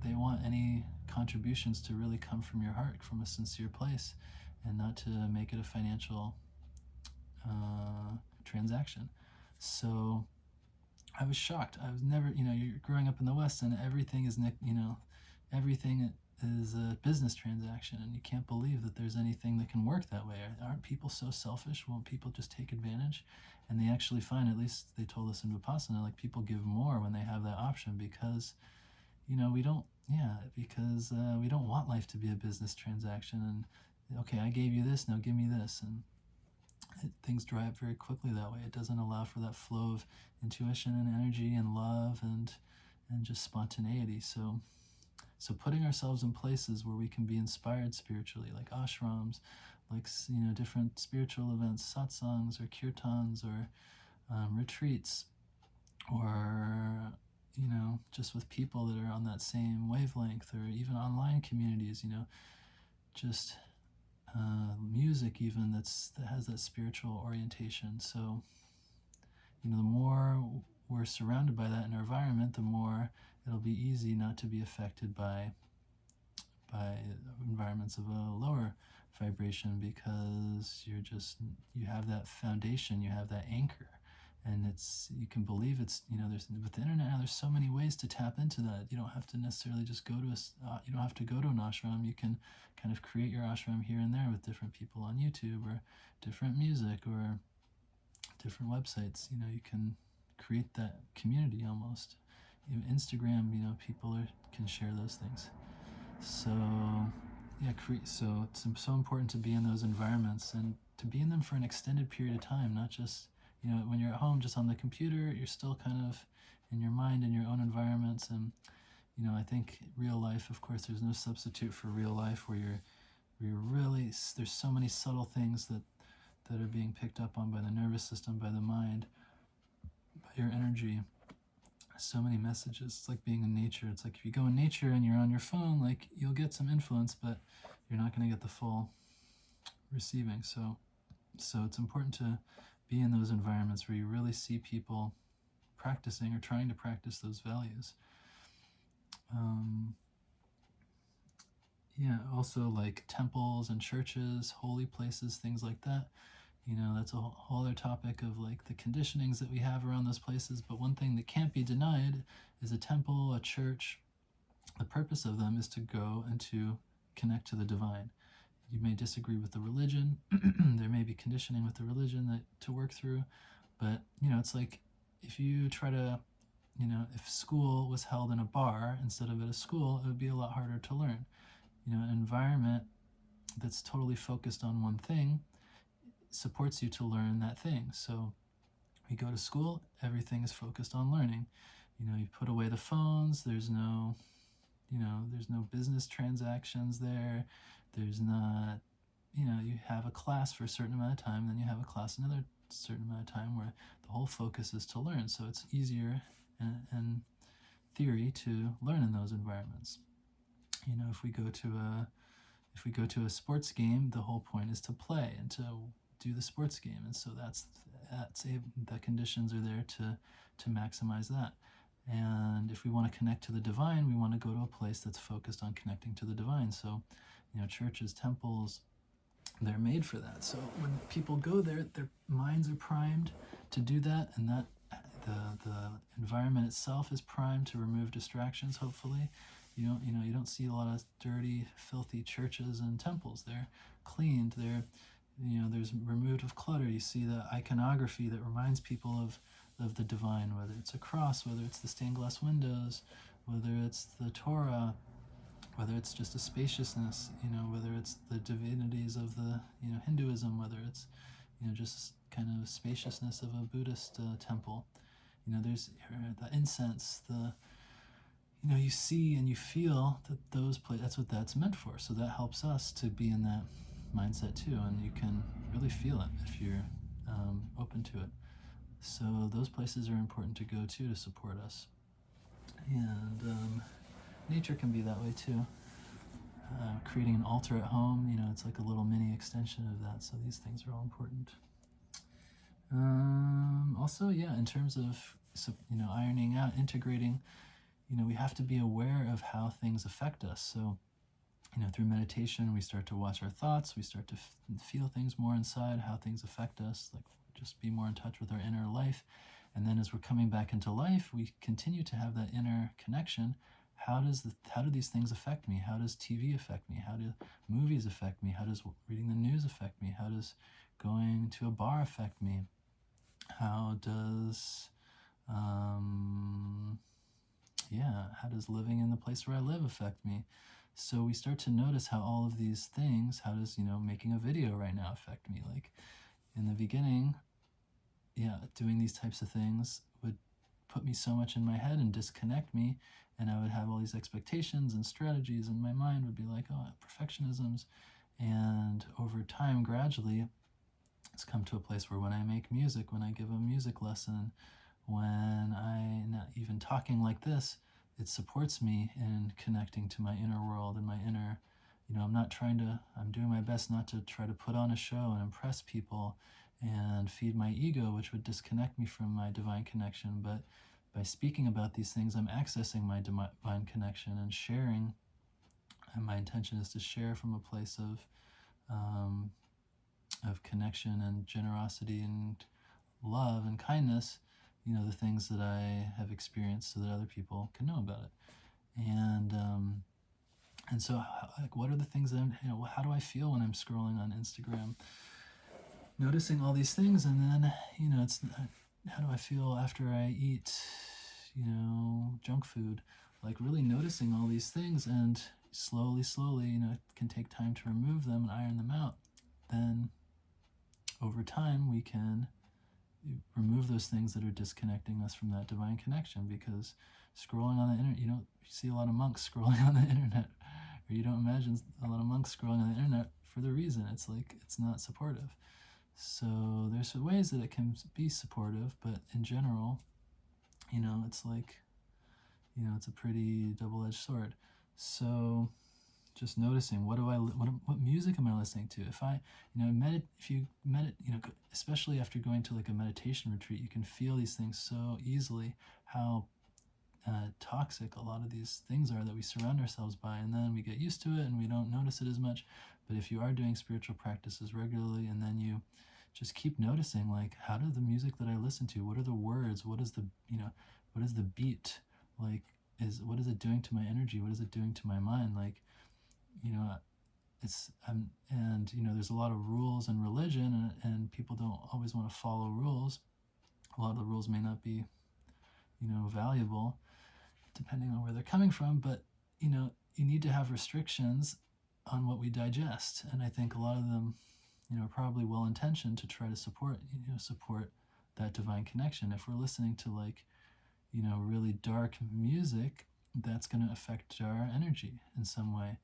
they want any contributions to really come from your heart, from a sincere place, and not to make it a financial transaction. So I was shocked. I was never, you're growing up in the West, and everything is, everything is a business transaction, and you can't believe that there's anything that can work that way. Aren't people so selfish? Won't people just take advantage? And they actually find, at least they told us in Vipassana, like, people give more when they have that option, because we don't want life to be a business transaction. And okay, I gave you this, now give me this, and things dry up very quickly that way. It doesn't allow for that flow of intuition and energy and love and just spontaneity. So putting ourselves in places where we can be inspired spiritually, like ashrams, like different spiritual events, satsangs or kirtans, or retreats, or just with people that are on that same wavelength, or even online communities, just music even that has that spiritual orientation. So the more we're surrounded by that in our environment, the more it'll be easy not to be affected by environments of a lower vibration, because you have that foundation, you have that anchor, and you can believe it's, there's, with the internet now, there's so many ways to tap into that. You don't have to necessarily just go to you don't have to go to an ashram. You can kind of create your ashram here and there with different people on YouTube, or different music, or different websites. You can create that community almost. Instagram, people can share those things. So so it's so important to be in those environments, and to be in them for an extended period of time, not just when you're at home just on the computer. You're still kind of in your mind, in your own environments. And I think real life, of course, there's no substitute for real life, where you're really, there's so many subtle things that are being picked up on by the nervous system, by the mind, by your energy. So many messages. It's like being in nature. It's like if you go in nature and you're on your phone, like, you'll get some influence, but you're not going to get the full receiving. So it's important to be in those environments where you really see people practicing or trying to practice those values. Also like temples and churches, holy places, things like that. That's a whole other topic of like the conditionings that we have around those places. But one thing that can't be denied is a temple, a church. The purpose of them is to go and to connect to the divine. You may disagree with the religion. There may be conditioning with the religion to work through. But, it's like if you try to, if school was held in a bar instead of at a school, it would be a lot harder to learn. An environment that's totally focused on one thing supports you to learn that thing. So we go to school, everything is focused on learning. You put away the phones. There's no business transactions there. There's not, you have a class for a certain amount of time, then you have a class another certain amount of time, where the whole focus is to learn. So it's easier in theory to learn in those environments. If we go to a sports game, the whole point is to play and to do the sports game. And so the conditions are there to maximize that. And if we want to connect to the divine, we want to go to a place that's focused on connecting to the divine. So, churches, temples, they're made for that. So when people go there, their minds are primed to do that, and that the environment itself is primed to remove distractions. Hopefully, you don't see a lot of dirty, filthy churches and temples. They're cleaned. There's removed of clutter. You see the iconography that reminds people of the divine, whether it's a cross, whether it's the stained glass windows, whether it's the Torah, whether it's just a spaciousness, whether it's the divinities of the, Hinduism, whether it's, just kind of spaciousness of a Buddhist temple. There's the incense, you see and you feel that those that's what that's meant for. So that helps us to be in that mindset too, and you can really feel it if you're open to it. So those places are important to go to support us. And nature can be that way too. Creating an altar at home, it's like a little mini extension of that. So these things are all important. Also, in terms of, ironing out, integrating, we have to be aware of how things affect us. So, through meditation, we start to watch our thoughts, we start to feel things more inside, how things affect us, like just be more in touch with our inner life. And then as we're coming back into life, we continue to have that inner connection. How do these things affect me? How does TV affect me? How do movies affect me? How does reading the news affect me? How does going to a bar affect me? How does how does living in the place where I live affect me? So we start to notice how all of these things, how does, making a video right now affect me? Like in the beginning, doing these types of things would put me so much in my head and disconnect me, and I would have all these expectations and strategies, and my mind would be like, oh, perfectionisms. And over time, gradually, it's come to a place where when I make music, when I give a music lesson, when not even talking like this, it supports me in connecting to my inner world and my inner, I'm doing my best not to try to put on a show and impress people and feed my ego, which would disconnect me from my divine connection. But by speaking about these things, I'm accessing my divine connection and sharing. And my intention is to share from a place of connection and generosity and love and kindness, the things that I have experienced, so that other people can know about it. And so, like, what are the things that how do I feel when I'm scrolling on Instagram? Noticing all these things, and then, it's how do I feel after I eat, junk food? Like really noticing all these things, and slowly, it can take time to remove them and iron them out. Then over time, we can remove those things that are disconnecting us from that divine connection, because scrolling on the internet, you see a lot of monks scrolling on the internet, or you don't imagine a lot of monks scrolling on the internet for the reason it's like it's not supportive. So there's ways that it can be supportive, but in general, it's like, it's a pretty double-edged sword. So just noticing what music am I listening to? If I, especially after going to like a meditation retreat, you can feel these things so easily, how toxic a lot of these things are that we surround ourselves by, and then we get used to it and we don't notice it as much. But if you are doing spiritual practices regularly, and then you just keep noticing, like, how does the music that I listen to, what are the words, what is the beat, like, what is it doing to my energy, what is it doing to my mind? Like, it's and there's a lot of rules in religion, and people don't always want to follow rules. A lot of the rules may not be valuable depending on where they're coming from, but you need to have restrictions on what we digest, and I think a lot of them are probably well intentioned to try to support that divine connection. If we're listening to like really dark music, that's going to affect our energy in some way.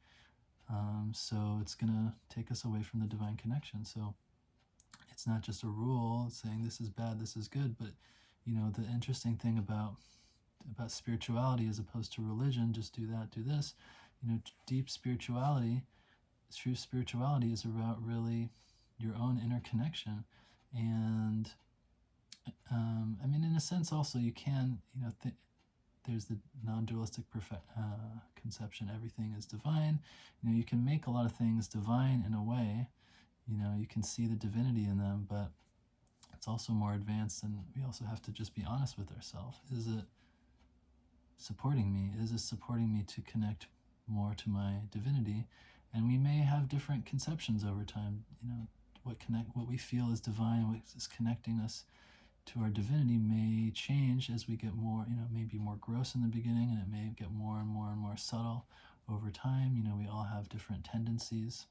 So it's going to take us away from the divine connection. So it's not just a rule saying this is bad, this is good, but the interesting thing about spirituality as opposed to religion, just do that, do this, deep spirituality, true spirituality is about really your own inner connection. And in a sense also you can, there's the non-dualistic conception, everything is divine. You can make a lot of things divine in a way, you can see the divinity in them, but it's also more advanced, and we also have to just be honest with ourselves. Is it supporting me? Is it supporting me to connect more to my divinity? And we may have different conceptions over time. What we feel is divine, what is connecting us to our divinity may change as we get more, it may be more gross in the beginning, and it may get more and more and more subtle over time. We all have different tendencies,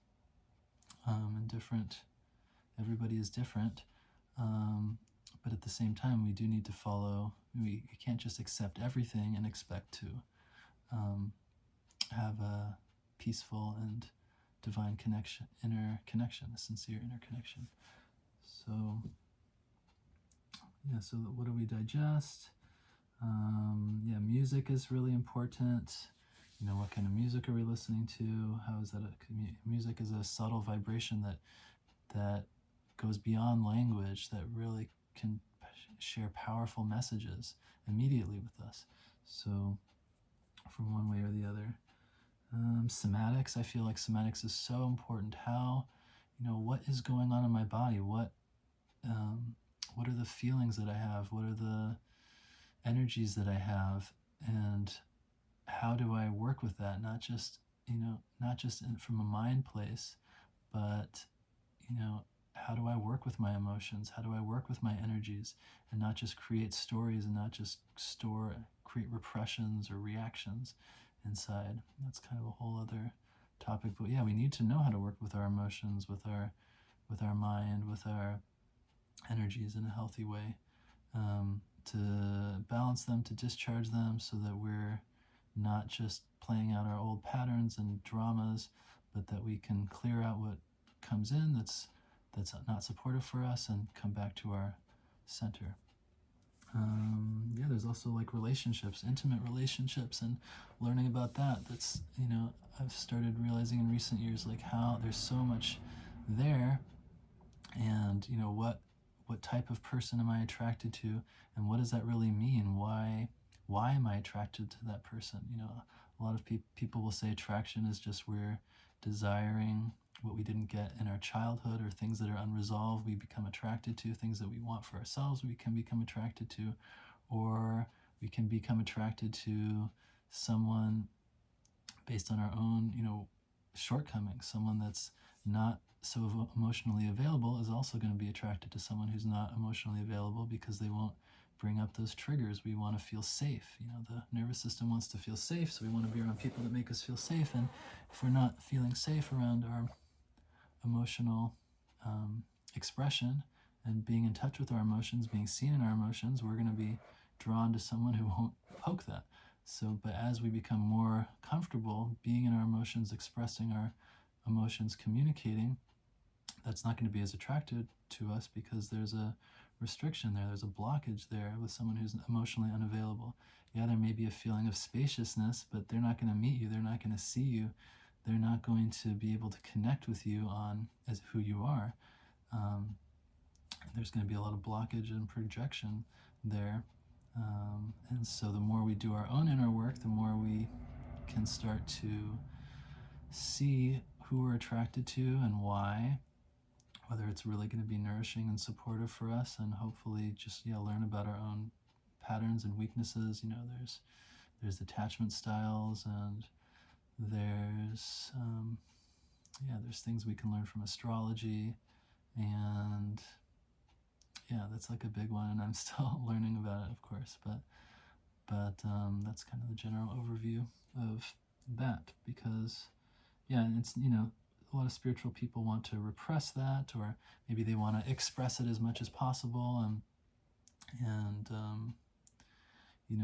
and everybody is different. But at the same time, we do need to follow, we can't just accept everything and expect to have a peaceful and divine connection, a sincere inner connection. So, so what do we digest? Music is really important. What kind of music are we listening to? How is that? Music is a subtle vibration that goes beyond language, that really can share powerful messages immediately with us. So, from one way or the other. Somatics, I feel like somatics is so important. How, what is going on in my body? What are the feelings that I have? What are the energies that I have? And how do I work with that? Not just from a mind place, but, how do I work with my emotions? How do I work with my energies, and not just create stories, and not just create repressions or reactions inside? That's kind of a whole other topic. But we need to know how to work with our emotions, with our mind, with our energies in a healthy way, to balance them, to discharge them, so that we're not just playing out our old patterns and dramas, but that we can clear out what comes in that's not supportive for us, and come back to our center. There's also like relationships, intimate relationships, and learning about that. That's, I've started realizing in recent years, like how there's so much there, and what type of person am I attracted to, and what does that really mean? Why am I attracted to that person? A lot of people will say attraction is just we're desiring what we didn't get in our childhood, or things that are unresolved we become attracted to, things that we want for ourselves we can become attracted to, or we can become attracted to someone based on our own shortcomings. Someone that's not so emotionally available is also going to be attracted to someone who's not emotionally available, because they won't bring up those triggers. We want to feel safe. The nervous system wants to feel safe, so we want to be around people that make us feel safe. And if we're not feeling safe around our emotional expression and being in touch with our emotions, being seen in our emotions, we're going to be drawn to someone who won't poke that. So, but as we become more comfortable being in our emotions, expressing our emotions, communicating, that's not going to be as attracted to us, because there's a restriction there, there's a blockage there with someone who's emotionally unavailable. There may be a feeling of spaciousness, but they're not going to meet you, they're not going to see you, they're not going to be able to connect with you on as who you are. There's going to be a lot of blockage and projection there. And so the more we do our own inner work, the more we can start to see who we're attracted to and why, whether it's really going to be nourishing and supportive for us, and hopefully just learn about our own patterns and weaknesses. There's attachment styles, and there's things we can learn from astrology, and that's like a big one, and I'm still learning about it, of course, but that's kind of the general overview of that, because it's a lot of spiritual people want to repress that, or maybe they want to express it as much as possible, and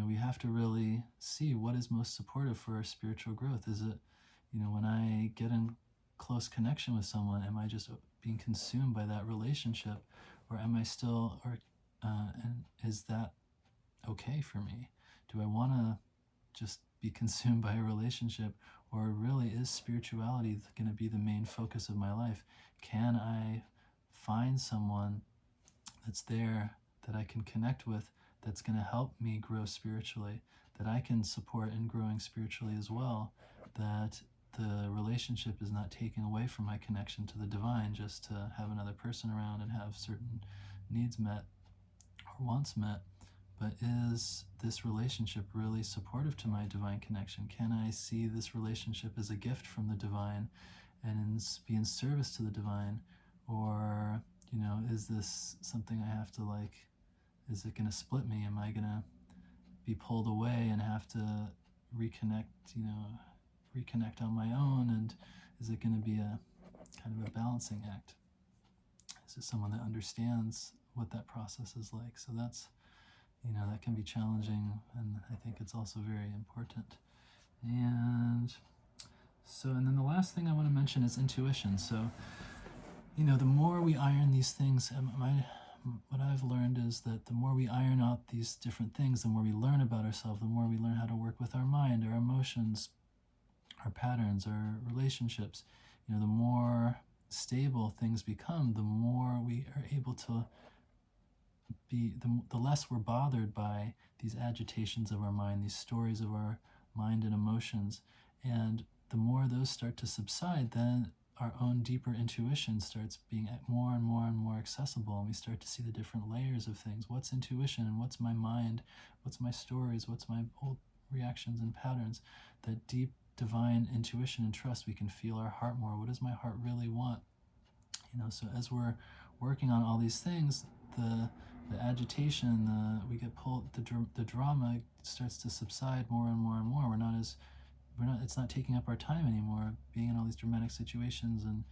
we have to really see what is most supportive for our spiritual growth. Is it, when I get in close connection with someone, am I just being consumed by that relationship, or am I still, and is that okay for me? Do I want to just be consumed by a relationship, or really is spirituality going to be the main focus of my life? Can I find someone that's there that I can connect with, that's going to help me grow spiritually, that I can support in growing spiritually as well, that the relationship is not taking away from my connection to the divine just to have another person around and have certain needs met or wants met, but is this relationship really supportive to my divine connection? Can I see this relationship as a gift from the divine and be in service to the divine? Or, is this something I have to is it going to split me? Am I going to be pulled away and have to reconnect, reconnect on my own? And is it going to be a kind of a balancing act? Is it someone that understands what that process is like? So that's, that can be challenging, and I think it's also very important. And then the last thing I want to mention is intuition. So, the more we iron these things, what I've learned is that the more we iron out these different things, the more we learn about ourselves, the more we learn how to work with our mind, our emotions, our patterns, our relationships, the more stable things become, the more we are able to be, the less we're bothered by these agitations of our mind, these stories of our mind and emotions. And the more those start to subside, then our own deeper intuition starts being more and more and more accessible, and we start to see the different layers of things. What's intuition, and what's my mind? What's my stories? What's my old reactions and patterns? That deep divine intuition and trust, we can feel our heart more. What does my heart really want? So as we're working on all these things, the agitation, we get pulled, the drama starts to subside more and more and more. It's not taking up our time anymore, being in all these dramatic situations and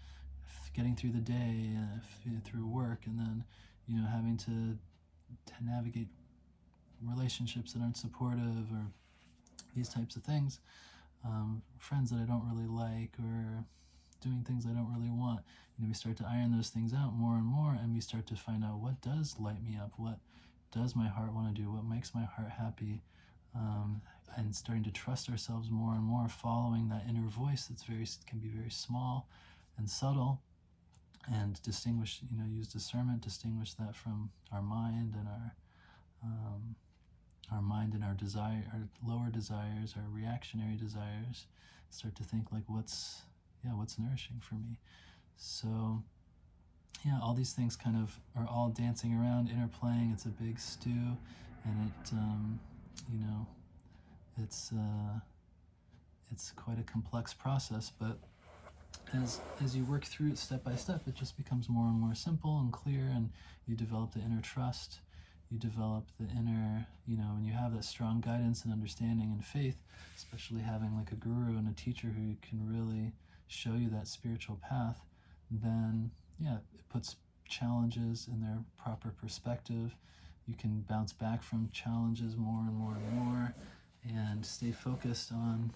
getting through the day, through work, and then, having to navigate relationships that aren't supportive, or these types of things, friends that I don't really like, or doing things I don't really want. We start to iron those things out more and more, and we start to find out what does light me up, what does my heart want to do, what makes my heart happy, and starting to trust ourselves more and more, following that inner voice that's can be very small and subtle, and distinguish, use discernment, distinguish that from our mind and our desire, our lower desires, our reactionary desires. Start to think like, what's nourishing for me? So all these things kind of are all dancing around, interplaying. It's a big stew, and it's quite a complex process, but as you work through it step by step, it just becomes more and more simple and clear, and you develop the inner trust, you develop the inner, when you have that strong guidance and understanding and faith, especially having like a guru and a teacher who can really show you that spiritual path, then it puts challenges in their proper perspective. You can bounce back from challenges more and more and more, and stay focused on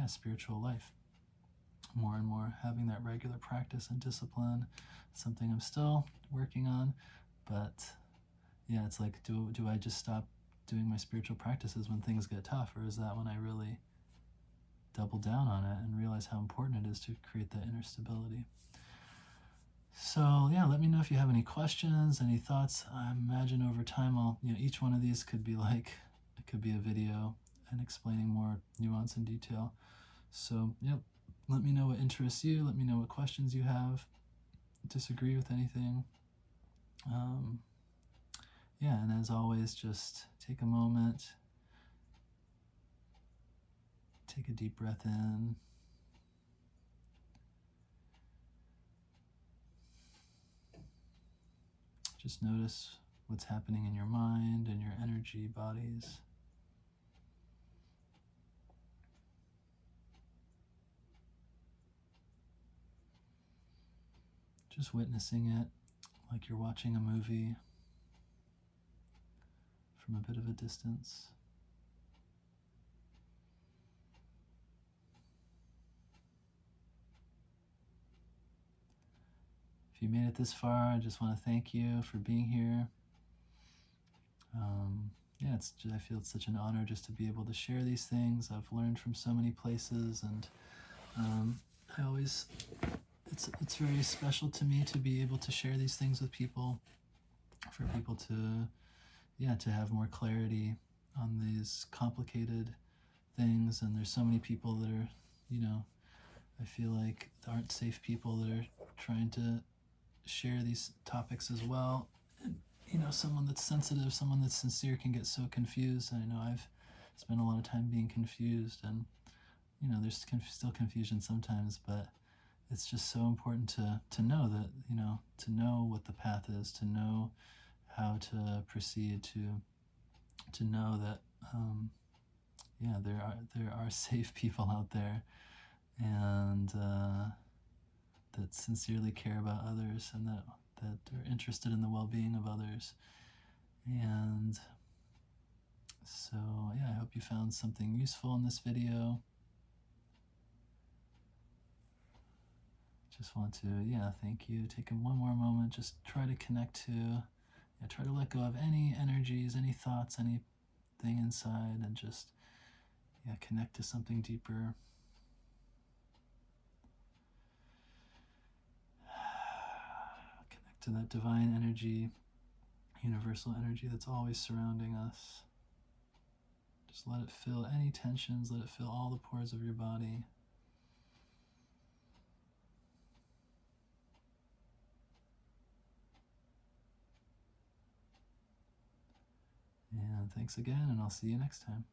spiritual life more and more. Having that regular practice and discipline, something I'm still working on, but it's like, do I just stop doing my spiritual practices when things get tough, or is that when I really double down on it and realize how important it is to create that inner stability? So let me know if you have any questions, any thoughts. I imagine over time each one of these could be a video and explaining more nuance and detail. So let me know what interests you. Let me know what questions you have. Disagree with anything. And as always, just take a moment, take a deep breath in. Just notice what's happening in your mind and your energy bodies. Just witnessing it like you're watching a movie from a bit of a distance. If you made it this far, I just want to thank you for being here. I feel it's such an honor just to be able to share these things. I've learned from so many places, and it's very special to me to be able to share these things with people, for people to have more clarity on these complicated things. And there's so many people that are, I feel like aren't safe people that are trying to share these topics as well. And someone that's sensitive, someone that's sincere can get so confused. And I know I've spent a lot of time being confused, and there's still confusion sometimes, but it's just so important to know that, to know what the path is, to know how to proceed, to know that yeah, there are safe people out there, and that sincerely care about others, and that are interested in the well-being of others. And so yeah, I hope you found something useful in this video. Just want to, yeah, thank you. Take one more moment, just try to connect to, yeah, try to let go of any energies, any thoughts, anything inside, and just, yeah, connect to something deeper. Connect to that divine energy, universal energy that's always surrounding us. Just let it fill any tensions, let it fill all the pores of your body. And thanks again, and I'll see you next time.